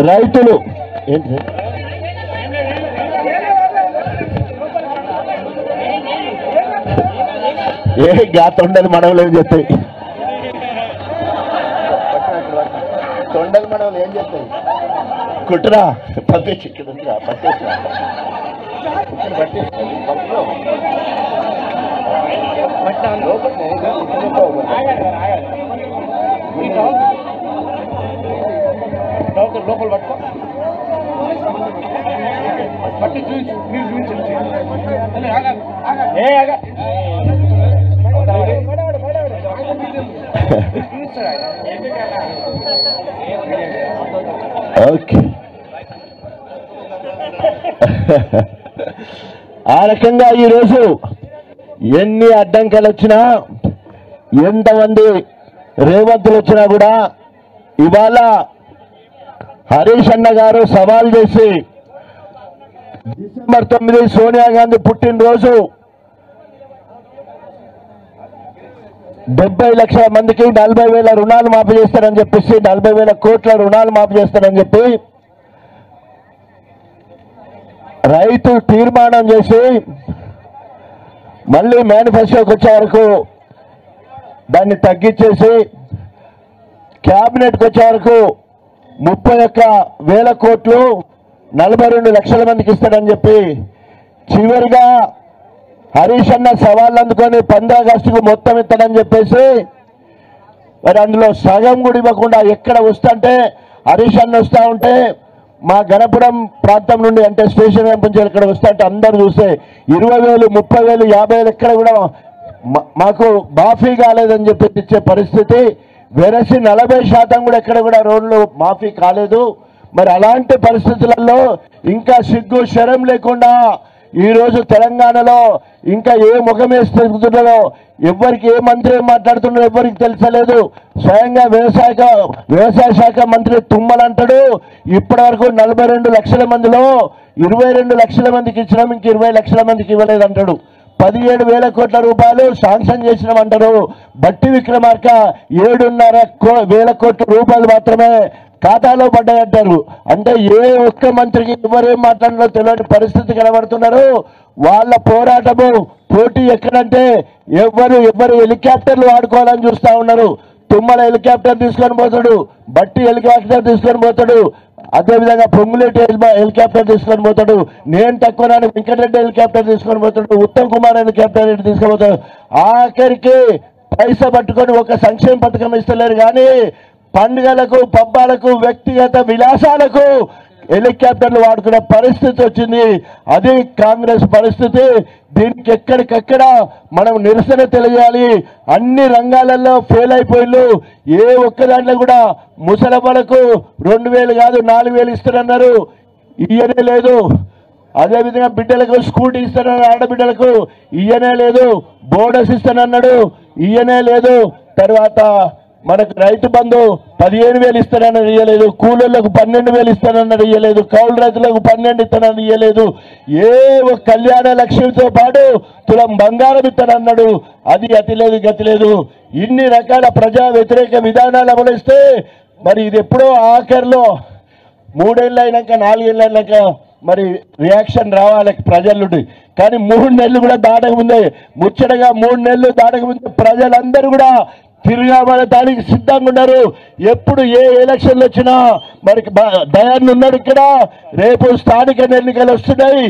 రైతులు ఏంటి ఏ తొండలు మనవలు ఏం చెప్తాయి, తొండలు మనవలు ఏం చెప్తాయి, కుట్రా పట్టేసి ఇక్కడ ఉందిరా, పట్టేసి లోపల పట్టుకో పట్టి ఓకే. ఆ రకంగా ఈరోజు ఎన్ని అడ్డంకాలు వచ్చినా, ఎంతమంది రేవంతులు వచ్చినా కూడా ఇవాళ హరీష్ అన్న గారు సవాల్ చేసి డిసెంబర్ 9 సోనియా గాంధీ పుట్టినరోజు 70 లక్షల మందికి 40,000 రుణాలు మాఫీ చేస్తారని చెప్పేసి 40,000 కోట్ల రుణాలు మాఫీ చేస్తారని చెప్పి రైతు తీర్మానం చేసి మళ్ళీ మేనిఫెస్టోకి వచ్చే వరకు దాన్ని తగ్గించేసి క్యాబినెట్కి వచ్చే వరకు 31,000 కోట్లు 42 లక్షల మందికి ఇస్తాడని చెప్పి చివరిగా హరీష్ అన్న సవాళ్ళు అందుకొని 15 ఆగస్టుకు మొత్తం ఇస్తాడని చెప్పేసి మరి అందులో సగం కూడా ఇవ్వకుండా ఎక్కడ వస్తుంటే హరీష్ అన్న వస్తూ ఉంటే మా గణపురం ప్రాంతం నుండి అంటే స్టేషన్ నుంచి ఇక్కడ వస్తుంటే అందరూ చూస్తే 20,000 30,000 50,000 ఎక్కడ కూడా మాకు మాఫీ కాలేదని చెప్పి ఇచ్చే పరిస్థితి, వెరసి 40% కూడా ఎక్కడ కూడా రోడ్లు మాఫీ కాలేదు. మరి అలాంటి పరిస్థితులలో ఇంకా సిగ్గు శరం లేకుండా ఈరోజు తెలంగాణలో ఇంకా ఏ ముఖం వేస్తున్నారో ఎవరికి ఏ మంత్రి ఏం మాట్లాడుతున్నారో ఎవరికి తెలుసలేదు. స్వయంగా వ్యవసాయ శాఖ మంత్రి తుమ్మల అంటాడు ఇప్పటి వరకు 42 లక్షల మందిలో 22 లక్షల మందికి ఇచ్చినాం, ఇంక 20 లక్షల మందికి ఇవ్వలేదంటాడు. 17,000 కోట్ల రూపాయలు శాంక్షన్ చేసినామంటారు. బట్టి విక్రమార్క 7,500 కోట్ల రూపాయలు మాత్రమే ఖాతాలో పడ్డాయంటారు. అంటే ఏ ఒక్క మంత్రికి ఎవరేం మాట్లాడాలో తెలియని పరిస్థితి కనబడుతున్నారు. వాళ్ళ పోరాటము పోటీ ఎక్కడంటే ఎవరు హెలికాప్టర్లు వాడుకోవాలని చూస్తా ఉన్నారు. తుమ్మల హెలికాప్టర్ తీసుకొని పోతాడు, బట్టి హెలికాప్టర్ తీసుకొని పోతాడు, అదేవిధంగా పొంగులేటి హెలికాప్టర్ తీసుకొని పోతాడు, నేను తక్కువ వెంకటరెడ్డి హెలికాప్టర్ తీసుకొని పోతాడు, ఉత్తమ్ కుమార్ హెలికాప్టర్ తీసుకొని పోతాడు. ఆఖరికి పైసా పట్టుకొని ఒక సంక్షేమ పథకం ఇస్తలేరు కానీ పండుగలకు పబ్బాలకు వ్యక్తిగత విలాసాలకు హెలికాప్టర్లు వాడుకునే పరిస్థితి వచ్చింది. అది కాంగ్రెస్ పరిస్థితి. దీనికి ఎక్కడికక్కడ మనం నిరసన తెలియాలి. అన్ని రంగాలలో ఫెయిల్ అయిపోయిళ్ళు. ఏ ఒక్క దాంట్లో కూడా ముసలమ్మలకు 2,000 కాదు 4,000 ఇస్తారన్నారు, ఇయ్యనే లేదు. అదేవిధంగా బిడ్డలకు స్కూటీ ఇస్తానన్నారు, ఆడబిడ్డలకు ఇయ్యనే లేదు. బోనస్ ఇస్తానన్నాడు, ఇయ్యనే లేదు. తర్వాత మనకు రైతు బంధు 15,000 ఇస్తానన్నది ఇయ్యలేదు, కూలీలకు 12,000 ఇస్తానన్నది ఇయ్యలేదు, కౌలు రైతులకు 12 ఇస్తానని ఇయ్యలేదు. ఏ కళ్యాణ లక్ష్మితో పాటు తులం బంగారం ఇస్తానన్నాడు, అది అతి లేదు గతి లేదు. ఇన్ని రకాల ప్రజా వ్యతిరేక విధానాలు అమలుస్తే మరి ఇది ఎప్పుడో ఆఖరిలో 3 ఏళ్ళు అయినాక 4 ఏళ్ళు అయినాక మరి రియాక్షన్ రావాలి ప్రజల నుండి. కానీ 3 నెలలు కూడా దాటకముందే, ముచ్చటగా 3 నెలలు దాటకముందే ప్రజలందరూ కూడా తిరగబడటానికి సిద్ధంగా ఉన్నారు. ఎప్పుడు ఏ ఎలక్షన్లు వచ్చినా మరి దయాన్ని ఉన్నాడు ఇక్కడ. రేపు స్థానిక ఎన్నికలు వస్తున్నాయి.